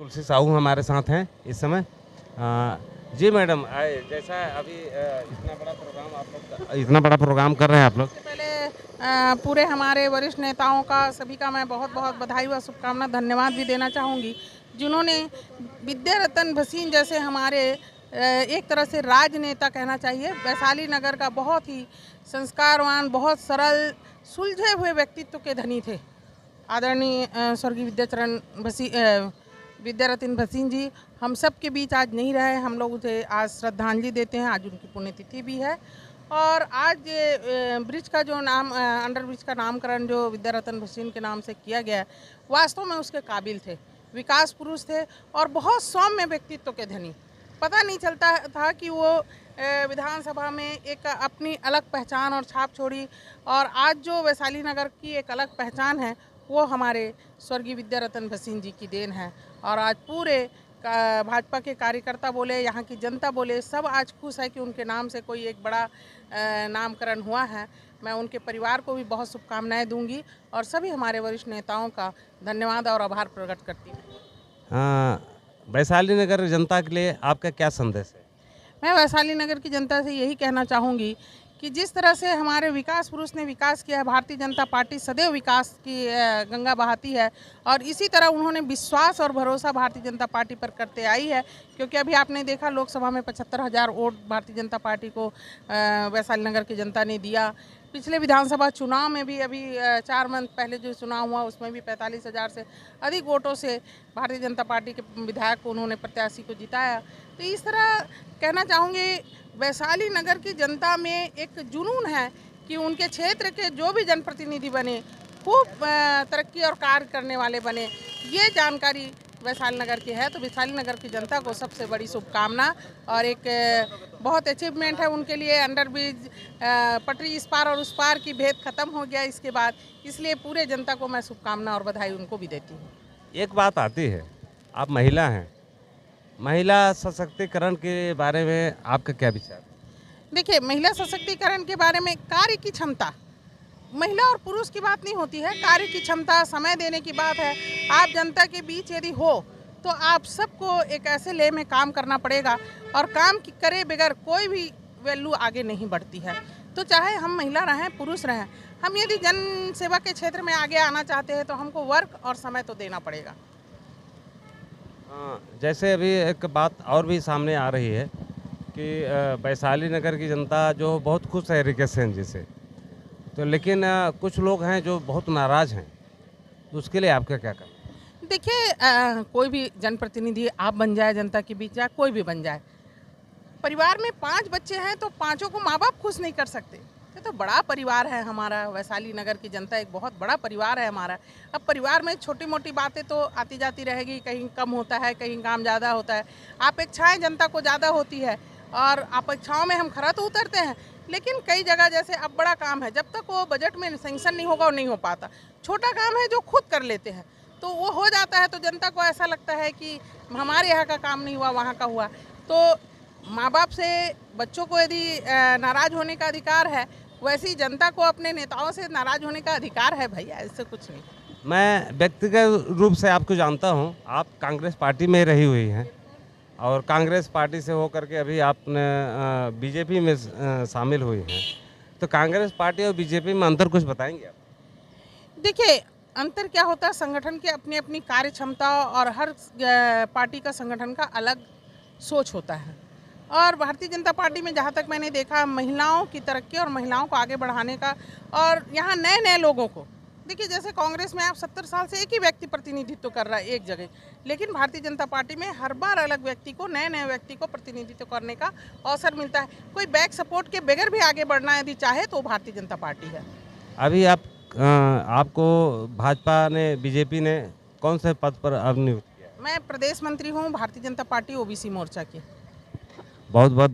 तुलसी साहू हमारे साथ हैं इस समय। जी मैडम, जैसा अभी इतना बड़ा प्रोग्राम कर रहे हैं आप लोग। सबसे पहले पूरे हमारे वरिष्ठ नेताओं का सभी का मैं बहुत बहुत बधाई व शुभकामना धन्यवाद भी देना चाहूँगी, जिन्होंने विद्या रतन भसीन जैसे हमारे एक तरह से राजनेता कहना चाहिए, वैशाली नगर का बहुत ही संस्कारवान, बहुत सरल, सुलझे हुए व्यक्तित्व के धनी थे आदरणीय स्वर्गीय विद्यारतन भसीन जी। हम सब के बीच आज नहीं रहे, हम लोग उसे आज श्रद्धांजलि देते हैं। आज उनकी पुण्यतिथि भी है और आज ये ब्रिज का जो नाम अंडर ब्रिज का नामकरण जो विद्यारतन भसीन के नाम से किया गया है, वास्तव में उसके काबिल थे, विकास पुरुष थे और बहुत सौम्य व्यक्तित्व के धनी। पता नहीं चलता था कि वो विधानसभा में एक अपनी अलग पहचान और छाप छोड़ी और आज जो वैशाली नगर की एक अलग पहचान है वो हमारे स्वर्गीय विद्यारतन भसीन जी की देन है। और आज पूरे भाजपा के कार्यकर्ता बोले, यहाँ की जनता बोले, सब आज खुश है कि उनके नाम से कोई एक बड़ा नामकरण हुआ है। मैं उनके परिवार को भी बहुत शुभकामनाएं दूंगी और सभी हमारे वरिष्ठ नेताओं का धन्यवाद और आभार प्रकट करती हूँ। वैशाली नगर जनता के लिए आपका क्या संदेश है? मैं वैशाली नगर की जनता से यही कहना चाहूँगी कि जिस तरह से हमारे विकास पुरुष ने विकास किया है, भारतीय जनता पार्टी सदैव विकास की गंगा बहाती है और इसी तरह उन्होंने विश्वास और भरोसा भारतीय जनता पार्टी पर करते आई है। क्योंकि अभी आपने देखा लोकसभा में 75,000 वोट भारतीय जनता पार्टी को वैशाली नगर की जनता ने दिया। पिछले विधानसभा चुनाव में भी अभी 4 मंथ पहले जो चुनाव हुआ उसमें भी 45,000 से अधिक वोटों से भारतीय जनता पार्टी के विधायक को उन्होंने प्रत्याशी को जिताया। तो इस तरह कहना चाहूँगी वैशाली नगर की जनता में एक जुनून है कि उनके क्षेत्र के जो भी जनप्रतिनिधि बने खूब तरक्की और कार्य करने वाले बने। ये जानकारी वैशाली नगर की है, तो वैशाली नगर की जनता को सबसे बड़ी शुभकामना और एक बहुत अचीवमेंट है उनके लिए। अंडर ब्रिज पटरी इस पार और उस पार की भेद खत्म हो गया इसके बाद, इसलिए पूरे जनता को मैं शुभकामना और बधाई उनको भी देती हूँ। एक बात आती है, आप महिला हैं, महिला सशक्तिकरण के बारे में आपका क्या विचार? देखिए, महिला सशक्तिकरण के बारे में कार्य की क्षमता, महिला और पुरुष की बात नहीं होती है, कार्य की क्षमता, समय देने की बात है। आप जनता के बीच यदि हो तो आप सबको एक ऐसे ले में काम करना पड़ेगा और काम करे बगैर कोई भी वैल्यू आगे नहीं बढ़ती है। तो चाहे हम महिला रहें पुरुष रहें, हम यदि जन सेवा के क्षेत्र में आगे आना चाहते हैं तो हमको वर्क और समय तो देना पड़ेगा। जैसे अभी एक बात और भी सामने आ रही है कि वैशाली नगर की जनता जो बहुत खुश है रिकेश सेन जी से, तो लेकिन कुछ लोग हैं जो बहुत नाराज़ हैं, तो उसके लिए आपका क्या कहना? देखिए, कोई भी जनप्रतिनिधि आप बन जाए जनता के बीच, या कोई भी बन जाए, परिवार में 5 बच्चे हैं तो पांचों को माँ बाप खुश नहीं कर सकते। ये तो बड़ा परिवार है हमारा, वैशाली नगर की जनता एक बहुत बड़ा परिवार है हमारा। अब परिवार में छोटी मोटी बातें तो आती जाती रहेगी, कहीं कम होता है, कहीं काम ज़्यादा होता है। अपेक्षाएं जनता को ज़्यादा होती है और अपेक्षाओं में हम खरा तो उतरते हैं, लेकिन कई जगह जैसे अब बड़ा काम है, जब तक वो बजट में सेंक्शन नहीं होगा वो नहीं हो पाता। छोटा काम है जो खुद कर लेते हैं तो वो हो जाता है, तो जनता को ऐसा लगता है कि हमारे यहाँ का काम नहीं हुआ, वहाँ का हुआ। तो माँ बाप से बच्चों को यदि नाराज़ होने का अधिकार है, वैसे ही जनता को अपने नेताओं से नाराज़ होने का अधिकार है भैया, ऐसे कुछ नहीं। मैं व्यक्तिगत रूप से आपको जानता हूं, आप कांग्रेस पार्टी में रही हुई हैं और कांग्रेस पार्टी से होकर के अभी आपने बीजेपी में शामिल हुई हैं, तो कांग्रेस पार्टी और बीजेपी में अंतर कुछ बताएंगे आप? देखिए, अंतर क्या होता है, संगठन की अपनी अपनी कार्य क्षमता और हर पार्टी का संगठन का अलग सोच होता है। और भारतीय जनता पार्टी में जहाँ तक मैंने देखा, महिलाओं की तरक्की और महिलाओं को आगे बढ़ाने का, और यहाँ नए नए लोगों को, देखिए जैसे कांग्रेस में आप 70 साल से एक ही व्यक्ति प्रतिनिधित्व कर रहा है एक जगह, लेकिन भारतीय जनता पार्टी में हर बार अलग व्यक्ति को, नए नए व्यक्ति को प्रतिनिधित्व करने का अवसर मिलता है। कोई बैक सपोर्ट के बगैर भी आगे बढ़ना यदि चाहे तो भारतीय जनता पार्टी है। अभी आपको भाजपा ने, बीजेपी ने कौन से पद पर अब नियुक्त किया? मैं प्रदेश मंत्री हूँ भारतीय जनता पार्टी ओबीसी मोर्चा की। बहुत बहुत